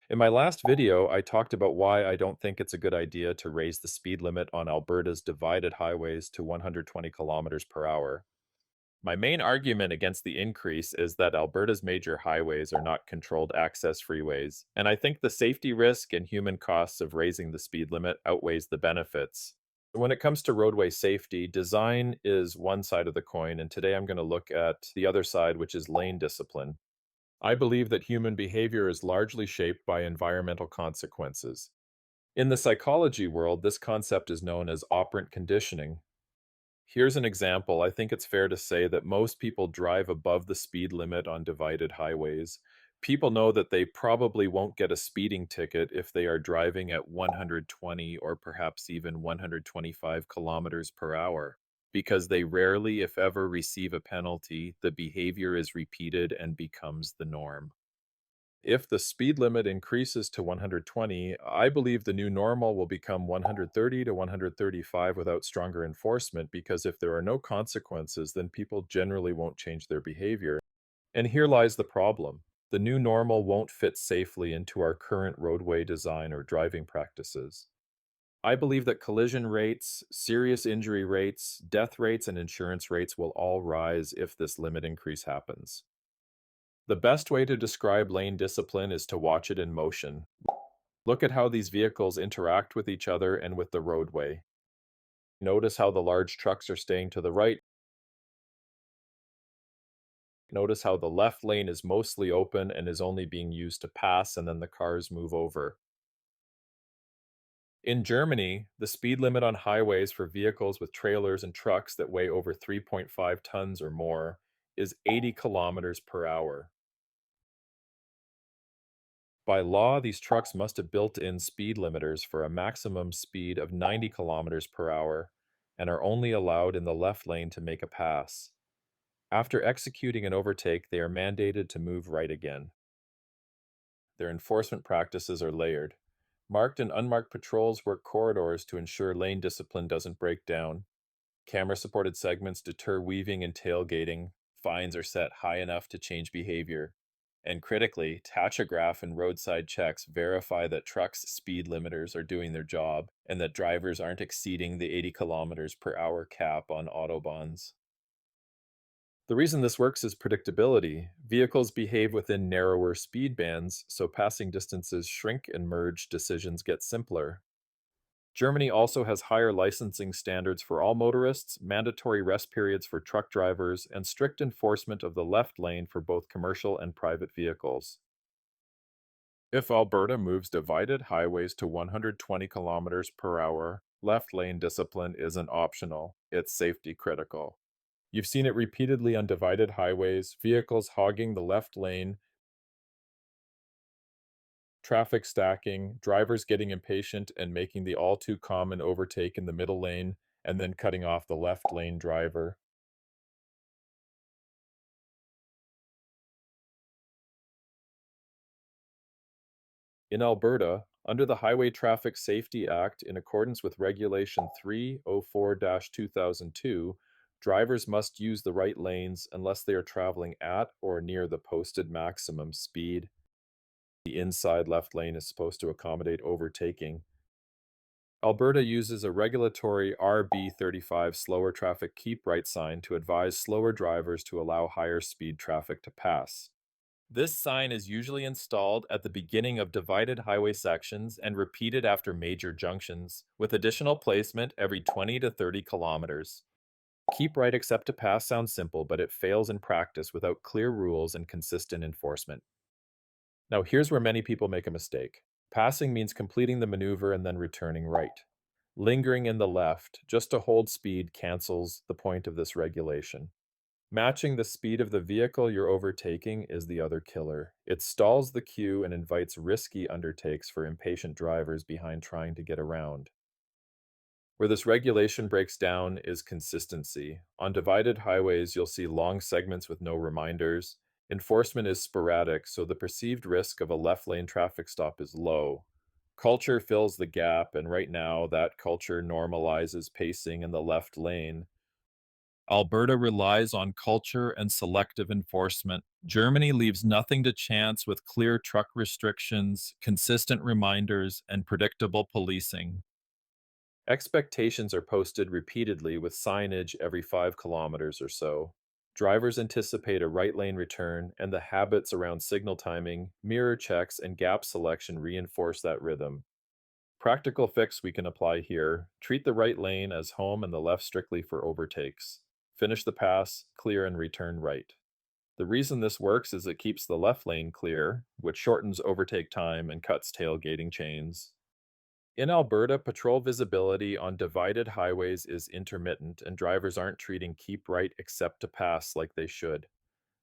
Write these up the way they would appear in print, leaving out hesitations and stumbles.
In my last video, I talked about why I don't think it's a good idea to raise the speed limit on Alberta's divided highways to 120 kilometers per hour. My main argument against the increase is that Alberta's major highways are not controlled access freeways, and I think the safety risk and human costs of raising the speed limit outweighs the benefits. When it comes to roadway safety, design is one side of the coin, and today I'm going to look at the other side, which is lane discipline. I believe that human behavior is largely shaped by environmental consequences. In the psychology world, this concept is known as operant conditioning. Here's an example. I think it's fair to say that most people drive above the speed limit on divided highways. People know that they probably won't get a speeding ticket if they are driving at 120 or perhaps even 125 kilometers per hour. Because they rarely, if ever, receive a penalty, the behavior is repeated and becomes the norm. If the speed limit increases to 120, I believe the new normal will become 130 to 135 without stronger enforcement because if there are no consequences, then people generally won't change their behavior. And here lies the problem. The new normal won't fit safely into our current roadway design or driving practices. I believe that collision rates, serious injury rates, death rates, and insurance rates will all rise if this limit increase happens. The best way to describe lane discipline is to watch it in motion. Look at how these vehicles interact with each other and with the roadway. Notice how the large trucks are staying to the right. Notice how the left lane is mostly open and is only being used to pass, and then the cars move over. In Germany, the speed limit on highways for vehicles with trailers and trucks that weigh over 3.5 tons or more is 80 kilometers per hour. By law, these trucks must have built-in speed limiters for a maximum speed of 90 kilometers per hour and are only allowed in the left lane to make a pass. After executing an overtake, they are mandated to move right again. Their enforcement practices are layered. Marked and unmarked patrols work corridors to ensure lane discipline doesn't break down. Camera-supported segments deter weaving and tailgating. Fines are set high enough to change behavior. And critically, tachograph and roadside checks verify that trucks' speed limiters are doing their job and that drivers aren't exceeding the 80 kilometers per hour cap on autobahns. The reason this works is predictability. Vehicles behave within narrower speed bands, so passing distances shrink and merge decisions get simpler. Germany also has higher licensing standards for all motorists, mandatory rest periods for truck drivers, and strict enforcement of the left lane for both commercial and private vehicles. If Alberta moves divided highways to 120 kilometers per hour, left lane discipline isn't optional, it's safety critical. You've seen it repeatedly on divided highways, vehicles hogging the left lane, traffic stacking, drivers getting impatient and making the all too common overtake in the middle lane, and then cutting off the left lane driver. In Alberta, under the Highway Traffic Safety Act, in accordance with Regulation 304-2002, drivers must use the right lanes unless they are traveling at or near the posted maximum speed. The inside left lane is supposed to accommodate overtaking. Alberta uses a regulatory RB35 slower traffic keep right sign to advise slower drivers to allow higher speed traffic to pass. This sign is usually installed at the beginning of divided highway sections and repeated after major junctions, with additional placement every 20 to 30 kilometers. Keep right except to pass sounds simple, but it fails in practice without clear rules and consistent enforcement. Now, here's where many people make a mistake. Passing means completing the maneuver and then returning right. Lingering in the left, just to hold speed, cancels the point of this regulation. Matching the speed of the vehicle you're overtaking is the other killer. It stalls the queue and invites risky undertakes for impatient drivers behind trying to get around. Where this regulation breaks down is consistency. On divided highways, you'll see long segments with no reminders. Enforcement is sporadic, so the perceived risk of a left lane traffic stop is low. Culture fills the gap, and right now, that culture normalizes pacing in the left lane. Alberta relies on culture and selective enforcement. Germany leaves nothing to chance with clear truck restrictions, consistent reminders, and predictable policing. Expectations are posted repeatedly with signage every 5 kilometers or so. Drivers anticipate a right lane return, and the habits around signal timing, mirror checks, and gap selection reinforce that rhythm. Practical fix we can apply here: treat the right lane as home and the left strictly for overtakes. Finish the pass, clear, and return right. The reason this works is it keeps the left lane clear, which shortens overtake time and cuts tailgating chains. In Alberta, patrol visibility on divided highways is intermittent, and drivers aren't treating keep right except to pass like they should.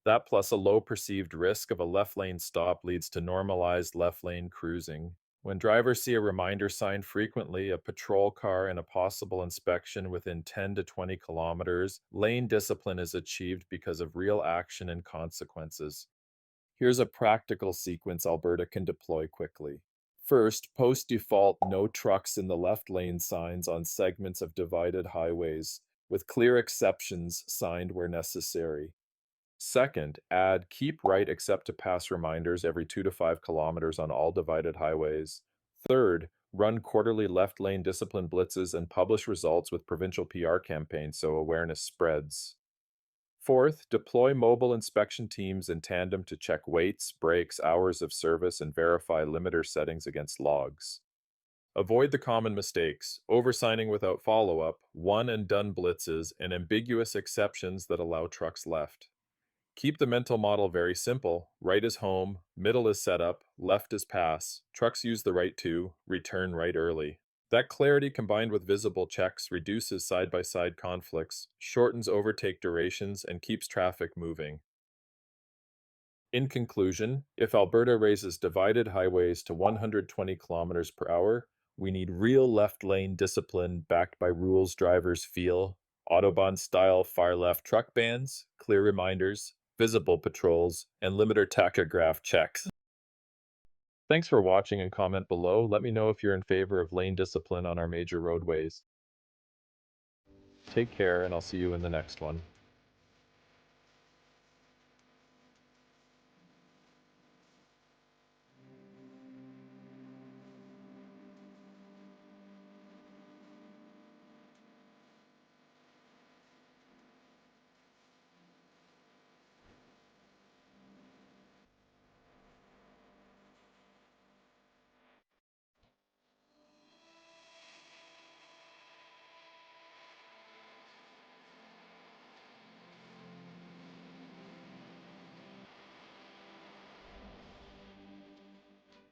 That plus a low perceived risk of a left lane stop leads to normalized left lane cruising. When drivers see a reminder sign frequently, a patrol car, and a possible inspection within 10 to 20 kilometers, lane discipline is achieved because of real action and consequences. Here's a practical sequence Alberta can deploy quickly. First, post default no trucks in the left lane signs on segments of divided highways, with clear exceptions signed where necessary. Second, add keep right except to pass reminders every 2 to 5 kilometers on all divided highways. Third, run quarterly left lane discipline blitzes and publish results with provincial PR campaigns so awareness spreads. Fourth, deploy mobile inspection teams in tandem to check weights, brakes, hours of service, and verify limiter settings against logs. Avoid the common mistakes: oversigning without follow up, one and done blitzes, and ambiguous exceptions that allow trucks left. Keep the mental model very simple: right is home, middle is setup, left is pass, trucks use the right to, return right early. That clarity combined with visible checks reduces side by side conflicts, shortens overtake durations, and keeps traffic moving. In conclusion, if Alberta raises divided highways to 120 kilometers per hour, we need real left lane discipline backed by rules drivers feel, Autobahn style far left truck bans, clear reminders, visible patrols, and limiter tachograph checks. Thanks for watching, and comment below. Let me know if you're in favor of lane discipline on our major roadways. Take care, and I'll see you in the next one.